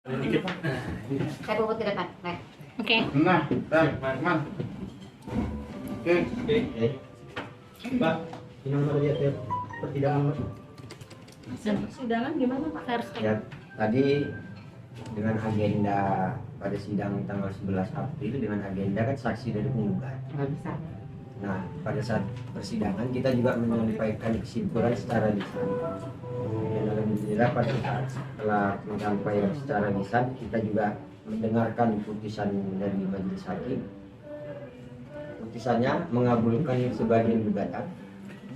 Dikit. Saya bobot ke depan. Baik. Oke. Nah, man. Oke. Pak, ini nomor dia persidangan. Persidangan gimana Pak? Harus Ya, tadi dengan agenda pada sidang tanggal 11 April dengan agenda kan saksi dari penggugat. Nggak bisa. Nah, pada saat persidangan kita juga menyampaikan kesimpulan secara lisan. Dan alhamdulillah pada saat setelah menyampaikan secara lisan, kita juga mendengarkan putusan dari majelis hakim. Putusannya mengabulkan sebagian gugatan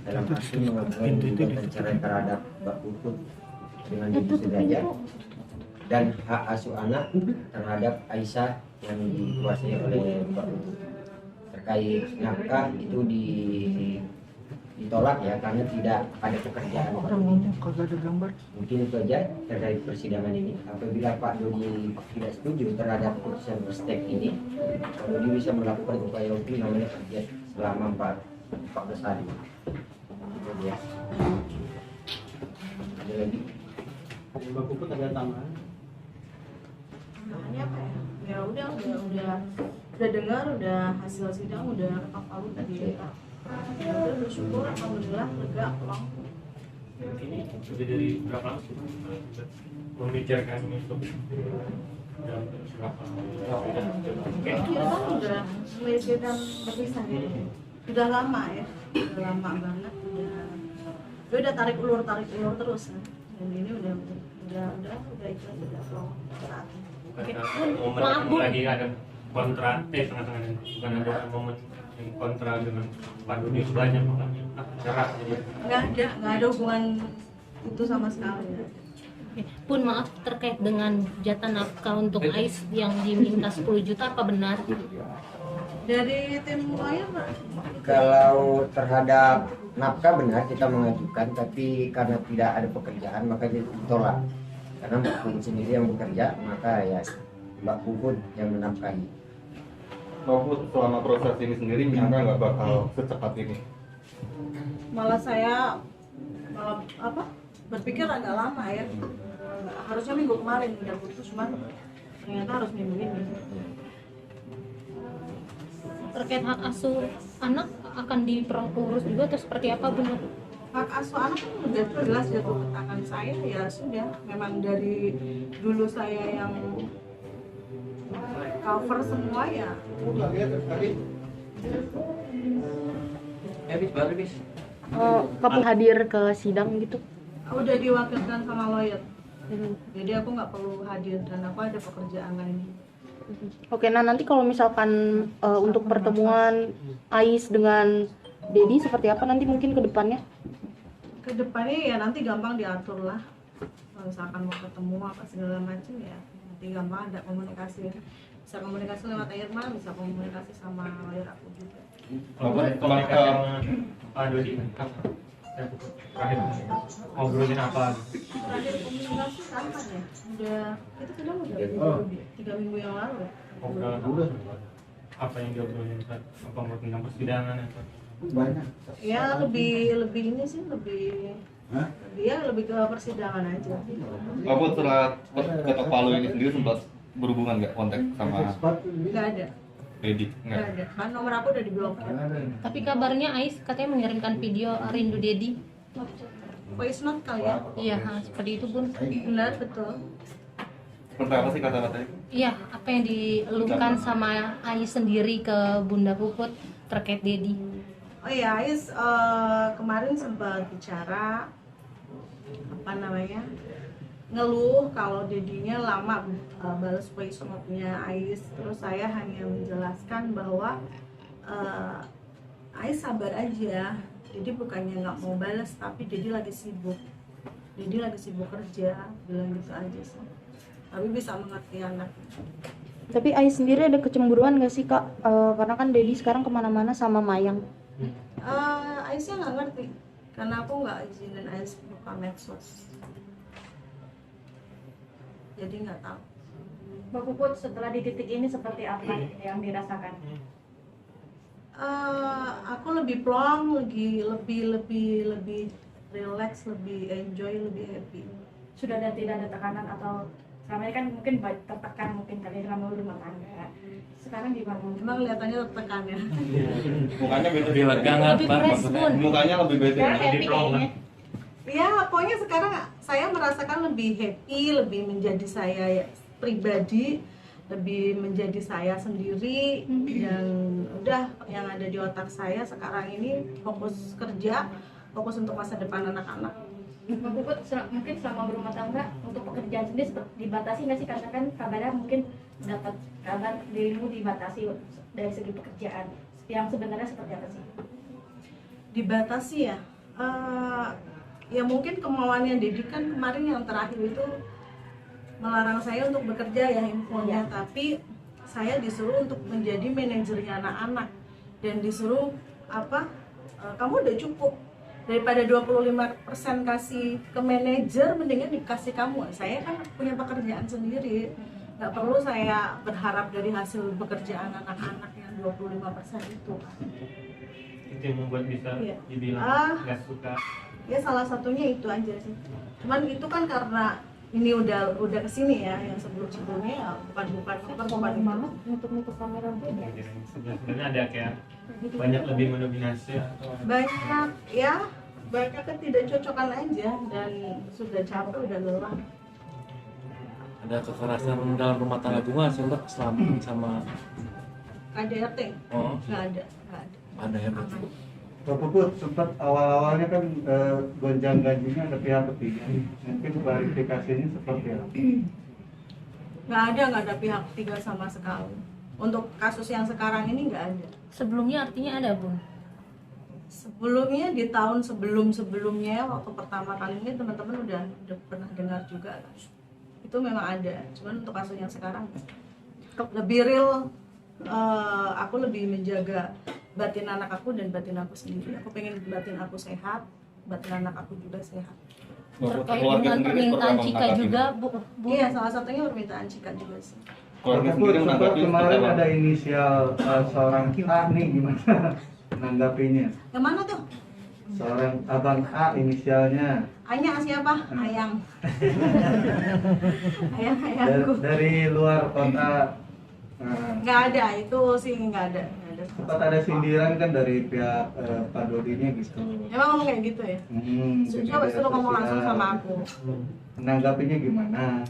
dalam arti mengabulkan gugatan cerai terhadap Mbak Puput dengan Didi Sudrajat dan hak asuh anak terhadap Aisyah yang dikuasai oleh Mbak Puput. Terkait nafkah itu ditolak ya karena tidak ada pekerjaan. Mungkin itu aja terkait persidangan ini. Apabila Pak Dodi tidak setuju terhadap putusan Berstek ini, Pak Dodi bisa melakukan upaya hukum namanya kerja selama 14 hari. Itu dia. Ada lagi? Mbak Puput ada tambahan? Namanya apa ya? Ya udah dengar, udah hasil sidang, udah ketok palu tadi ya. Ya udah bersyukur, alhamdulillah lega pulang. Ini sudah dari berapa lama sih memikirkan untuk berapa? Kita kan udah memikirkan berpisah ya. Udah lama ya, udah lama banget, udah tarik ulur terus ya. Dan ini udah ikhlas, udah pulang saatnya. Maaf Bu, lagi ada kontra tengah-tengah ini. Bukan ada momen yang kontra dengan Pak Dodi banyak makanya cerah jadi. Nggak ada hubungan itu sama sekali ya. Pun maaf terkait dengan jatah nafkah untuk Ais yang diminta 10 juta apa benar? Dari tim lawyer Pak? Kalau terhadap nafkah benar kita mengajukan, tapi karena tidak ada pekerjaan maka ditolak. Karena Mbak Puput sendiri yang bekerja, maka ya Mbak Puput yang menafkahi. Mbak Puput selama proses ini sendiri menyangka nggak bakal secepat ini? Malah saya berpikir agak lama ya. Harusnya minggu kemarin udah putus, cuman ternyata harus minggu ini. Terkait hak asuh anak akan diurus juga atau seperti apa Bu? Hak asuh anak kan udah jelas jatuh ke tangan saya, ya sudah. Memang dari dulu saya yang cover semua ya. Kamu hadir ke sidang gitu? Udah diwakilkan sama lawyer. Jadi aku nggak perlu hadir dan aku ada pekerjaan lain. Oke, nah nanti kalau misalkan untuk pertemuan Ais dengan Dedi seperti apa nanti mungkin ke depannya? Ke depannya ya nanti gampang diatur lah. Kalau misalkan mau ketemu apa segala macam ya nanti gampang ada komunikasi. Bisa komunikasi lewat Irma, bisa komunikasi sama lawyer aku juga. Kalau komunikasi sama Pak Dodi terakhir ngobrolin apa? Terakhir komunikasi kapan ya? Itu sudah 3 minggu yang lalu ya. Ngobrol apa yang diobrolin? Apa mau tentang persidangan atau? Banyak. Ya lebih ini sih lebih ke persidangan aja. Mbak Puput setelah ketok palu ini sendiri sempat berhubungan nggak kontak sama Nggak ada. Dedi? Nggak ada. Kan nomor aku udah diblokir. Tapi kabarnya Ais katanya mengirimkan video rindu Dedi. Voice note kali ya? Iya, seperti itu Bun. Benar, betul. Seperti apa sih kata-katanya? Iya, apa yang dieluhkan sama Ais sendiri ke Bunda Puput terkait Dedi? Oh iya, Ais kemarin sempat bicara ngeluh kalau Dedinya lama balas voice note-nya Ais. Terus saya hanya menjelaskan bahwa Ais sabar aja. Dedi bukannya nggak mau balas, tapi Dedi lagi sibuk. Dedi lagi sibuk kerja, bilang gitu aja sih. Tapi bisa mengerti anak. Tapi Ais sendiri ada kecemburuan gak sih Kak? Karena kan Dedi sekarang kemana-mana sama Mayang. Aisnya nggak ngerti karena aku nggak izinin Ais buka medsos, jadi nggak tahu. Mbak Puput setelah di titik ini seperti apa yang dirasakan? Aku lebih plong, lebih relax, lebih enjoy, lebih happy. Sudah tidak ada tekanan atau selama ini kan mungkin tertekan mungkin kali selama rumah tangga. Sekarang gimana? Emang kelihatannya tertekan ya. Mukanya beda. Lebih lega nggak, Lebih Pak? fresh, Maksudnya? Bun. Mukanya lebih beda. Sekarang Lebih happy plong, kayaknya. Ya, pokoknya sekarang saya merasakan lebih happy, lebih menjadi saya pribadi, lebih menjadi saya sendiri, yang udah yang ada di otak saya sekarang ini fokus kerja, fokus untuk masa depan anak-anak. Mbak Puput, mungkin selama berumah tangga untuk pekerjaan sendiri dibatasi nggak sih? Karena kan kabarnya mungkin dapat kabar dirimu dibatasi dari segi pekerjaan. Yang sebenarnya seperti apa sih? Dibatasi ya. Ya mungkin kemauannya Dedi kan kemarin yang terakhir itu melarang saya untuk bekerja ya infonya, tapi saya disuruh untuk menjadi manajernya anak-anak dan disuruh kamu udah cukup, daripada 25% kasih ke manajer mendingan dikasih kamu. Saya kan punya pekerjaan sendiri, nggak perlu saya berharap dari hasil pekerjaan anak-anak yang 25% itu. Itu yang membuat bisa Iya. dibilang nggak suka. Ya salah satunya itu aja sih. Cuman itu kan karena ini udah kesini ya, yang sebelumnya ya bukan itu. Nutup kamera beda. Sebenarnya ada kayak banyak lebih mendominasi atau Banyak ketidakcocokan aja dan sudah capek, udah lelah. Ada kekerasan dalam rumah tangga juga sih Mbak selama sama KDRT oh nggak ada. ada ya berarti. Pak Puput, sempat awal-awalnya kan gonjang-ganjingnya ada pihak ketiga. Mungkin klarifikasinya seperti apa? Nggak ada pihak ketiga sama sekali. Untuk kasus yang sekarang ini nggak ada. Sebelumnya artinya ada, Bun. Sebelumnya di tahun sebelumnya waktu pertama kali ini teman-teman udah pernah dengar juga kan. Itu memang ada. Cuman untuk kasus yang sekarang lebih real, aku lebih menjaga batin anak aku dan batin aku sendiri. Aku pengen batin aku sehat, batin anak aku juga sehat. Terkait Keluarga dengan sendiri permintaan seperti apa Cika menanggapi? juga, Bu. Iya, salah satunya permintaan Cika juga sih. Keluarga Pak sendiri Puput, sempat menanggapi seperti kemarin apa? ada inisial seorang A nih, gimana menanggapinya? Yang mana tuh? Seorang abang A inisialnya. Anya siapa? Ayang. Ayangku. Dari luar kota. Nggak ada, itu sih nggak ada. Sempat ada sindiran kan dari pihak Pak Dodinya gitu. Emang ngomong kayak gitu ya? Coba suruh ngomong langsung sama aku. Menanggapinya gimana?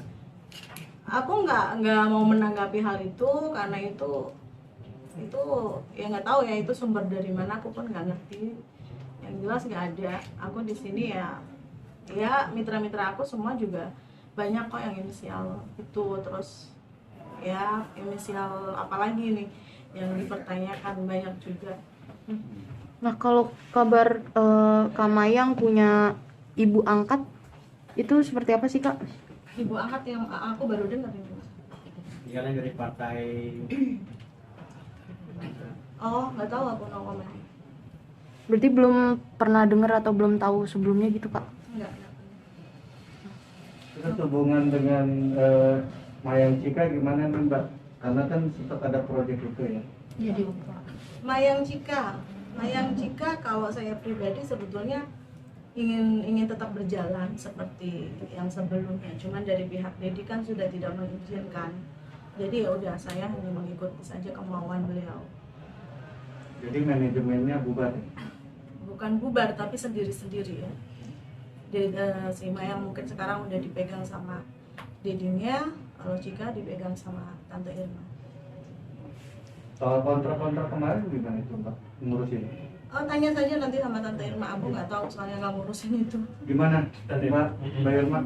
Aku nggak mau menanggapi hal itu karena itu ya nggak tahu ya itu sumber dari mana, aku pun nggak ngerti. Yang jelas nggak ada. Aku di sini ya mitra-mitra aku semua juga banyak kok yang inisial itu, terus ya inisial apalagi nih yang dipertanyakan banyak juga. Nah, kalau kabar Kak Mayang punya ibu angkat itu seperti apa sih, Kak? Ibu angkat yang aku baru dengar ini. Dia dari partai. Oh, nggak tahu aku, no comment. Berarti belum pernah dengar atau belum tahu sebelumnya gitu, Kak? Enggak. Terus hubungan dengan Mayang Cika gimana nih Mbak? Karena kan sempat ada proyek itu ya. Jadi Mayang Cika kalau saya pribadi sebetulnya ingin tetap berjalan seperti yang sebelumnya. Cuman dari pihak Dedi kan sudah tidak mengizinkan. Jadi ya udah, saya hanya mengikuti saja kemauan beliau. Jadi manajemennya bubar. Bukan bubar tapi sendiri-sendiri ya. Si Mayang mungkin sekarang udah dipegang sama Dedinya, kalau Cika dipegang sama Tante Irma. Soal kontrak-kontrak kemarin gimana itu Mbak ngurusin? Oh, tanya saja nanti sama Tante Irma, aku nggak tahu soalnya nggak ngurusin itu. Gimana Tante Mbak Irma?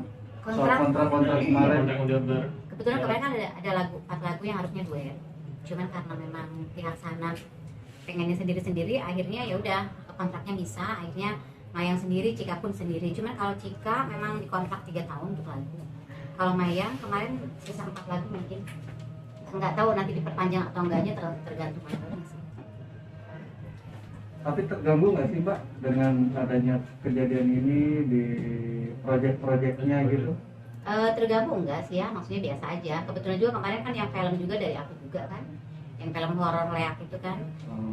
Soal kontrak-kontrak kemarin. Kontrak udah Kebetulan kemarin kan ada lagu 4 lagu yang harusnya duet. Cuman karena memang pihak sana pengennya sendiri-sendiri, akhirnya ya udah kontraknya bisa, akhirnya Mayang sendiri, Cika pun sendiri. Cuman kalau Cika memang dikontrak 3 tahun untuk lagu. Kalau Mayang kemarin sisa 4 lagu mungkin. Nggak tahu nanti diperpanjang atau enggaknya, tergantung Mayang sih. Tapi terganggu nggak sih Mbak dengan adanya kejadian ini di proyek-proyeknya gitu? Tergabung enggak sih ya, maksudnya biasa aja. Kebetulan juga kemarin kan yang film juga dari aku juga kan, yang film horor leak itu kan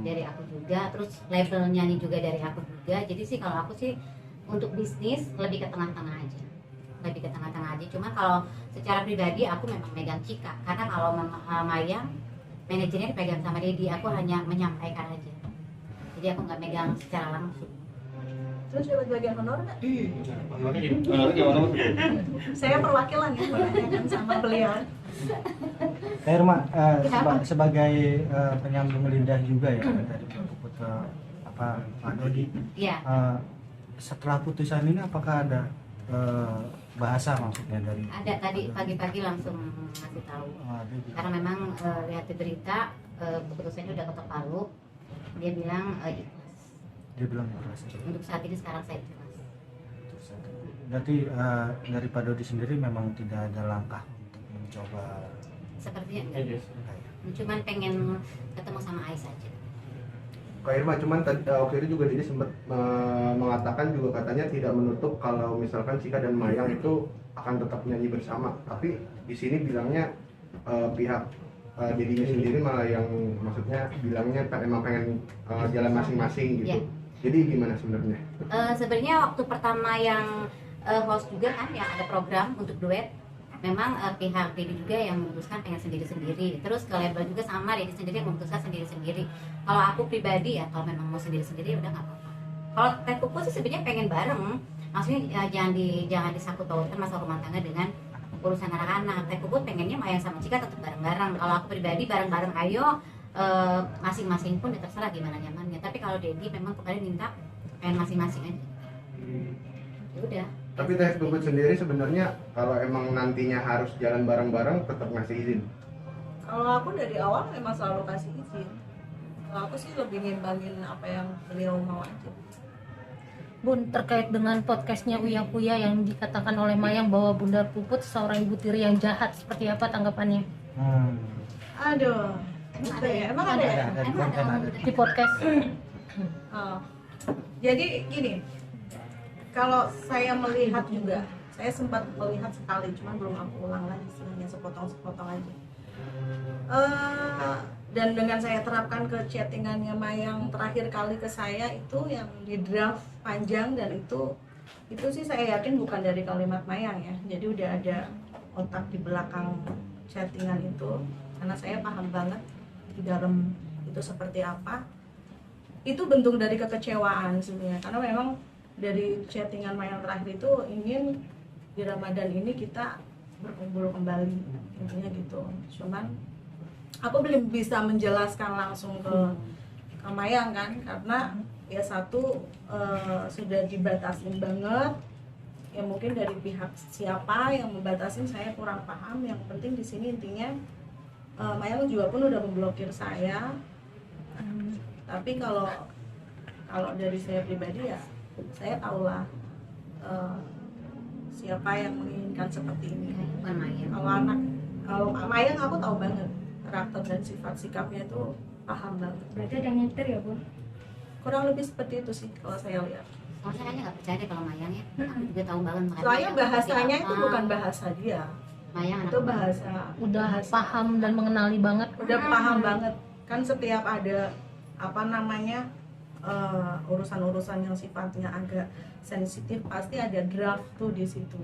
dari aku juga, terus label nyanyi juga dari aku juga. Jadi sih kalau aku sih untuk bisnis lebih ke tengah-tengah aja. lebih ke tengah-tengah aja. Cuma kalau secara pribadi aku memang megang Cika, karena kalau Mayang manajernya dipegang sama Dedi, aku hanya menyampaikan aja. Jadi aku nggak megang secara langsung. Terus dapat bagian honor nggak? Makanya jadi Honornya gimana Mas? Saya perwakilan ya menanyakan sama beliau. Kak Irma, sebagai penyambung lidah juga ya dari Pak Puput ke Pak Dodi. Iya. Setelah putusan ini apakah ada bahasa maksudnya dari? Ada tadi pagi-pagi langsung ngasih tahu. Karena memang lihat di berita keputusannya udah ketok palu. Dia bilang ikhlas. Dia bilang ikhlas. Untuk saat ini sekarang saya ikhlas. Berarti dari Pak Dodi sendiri memang tidak ada langkah untuk mencoba. Sepertinya enggak. Cuman pengen ketemu sama Ais aja. Kak Irma, cuman tadi waktu itu juga Didi sempat mengatakan juga katanya tidak menutup kalau misalkan Cika dan Mayang itu akan tetap nyanyi bersama. Tapi di sini bilangnya pihak Dedinya sendiri malah yang maksudnya bilangnya emang pengen jalan masing-masing gitu. Yeah. Jadi gimana sebenarnya? Sebenarnya waktu pertama yang host juga kan yang ada program untuk duet, memang pihak Dedi juga yang memutuskan pengen sendiri-sendiri. Terus ke label juga sama, Dedi sendiri yang memutuskan sendiri-sendiri. Kalau aku pribadi ya kalau memang mau sendiri-sendiri udah nggak apa-apa. Kalau Teh Kuku sih sebenarnya pengen bareng, maksudnya jangan disangkut pautkan masalah rumah tangga dengan urusan anak-anak. Teh Kuku pengennya Mayang sama Cika tetap bareng-bareng. Kalau aku pribadi bareng-bareng ayo, masing-masing pun ya terserah gimana nyamannya. Tapi kalau Dedi memang kemarin minta pengen masing-masing aja. Ya udah. Tapi Teh Puput sendiri sebenarnya kalau emang nantinya harus jalan bareng-bareng tetap ngasih izin. Kalau aku dari awal memang selalu kasih izin. Kalau aku sih lebih ngimbangin apa yang beliau mau aja. Bun, terkait dengan podcastnya Uya Kuya yang dikatakan oleh Mayang bahwa Bunda Puput seorang ibu tiri yang jahat, seperti apa tanggapannya? Aduh, ada ya? Emang ada ya? Di podcast. Oh. Jadi gini, kalau saya melihat juga, saya sempat melihat sekali, cuman belum aku ulang lagi sih, hanya sepotong-sepotong aja. Dan dengan saya terapkan ke chattingannya Mayang terakhir kali ke saya itu yang di draft panjang, dan itu sih saya yakin bukan dari kalimat Mayang ya. Jadi udah ada otak di belakang chattingan itu, karena saya paham banget di dalam itu seperti apa. Itu bentuk dari kekecewaan sebenarnya, karena memang dari chattingan Mayang terakhir itu ingin di Ramadan ini kita berkumpul kembali, intinya gitu. Cuman aku belum bisa menjelaskan langsung ke Mayang kan, karena ya satu sudah dibatasin banget ya, mungkin dari pihak siapa yang membatasin saya kurang paham. Yang penting di sini intinya Mayang juga pun udah memblokir saya. Tapi kalau dari saya pribadi ya saya tahulah siapa yang menginginkan seperti ini. Bukan Mayang. Kalau Mayang aku tahu banget karakter dan sifat sikapnya itu paham banget. Berarti ada nyetir ya Bun? Kurang lebih seperti itu sih kalau saya lihat. Kalau saya nggak percaya deh kalau Mayang ya. Aku juga tahu banget. Soalnya bahasanya itu bukan bahasa dia. Mayang itu bahasa udah paham dan mengenali banget. Udah paham banget. Kan setiap ada apa namanya urusan-urusan yang sifatnya agak sensitif pasti ada draft tuh di situ.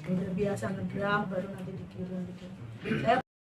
Udah biasa ngedraft baru nanti dikirim gitu. Saya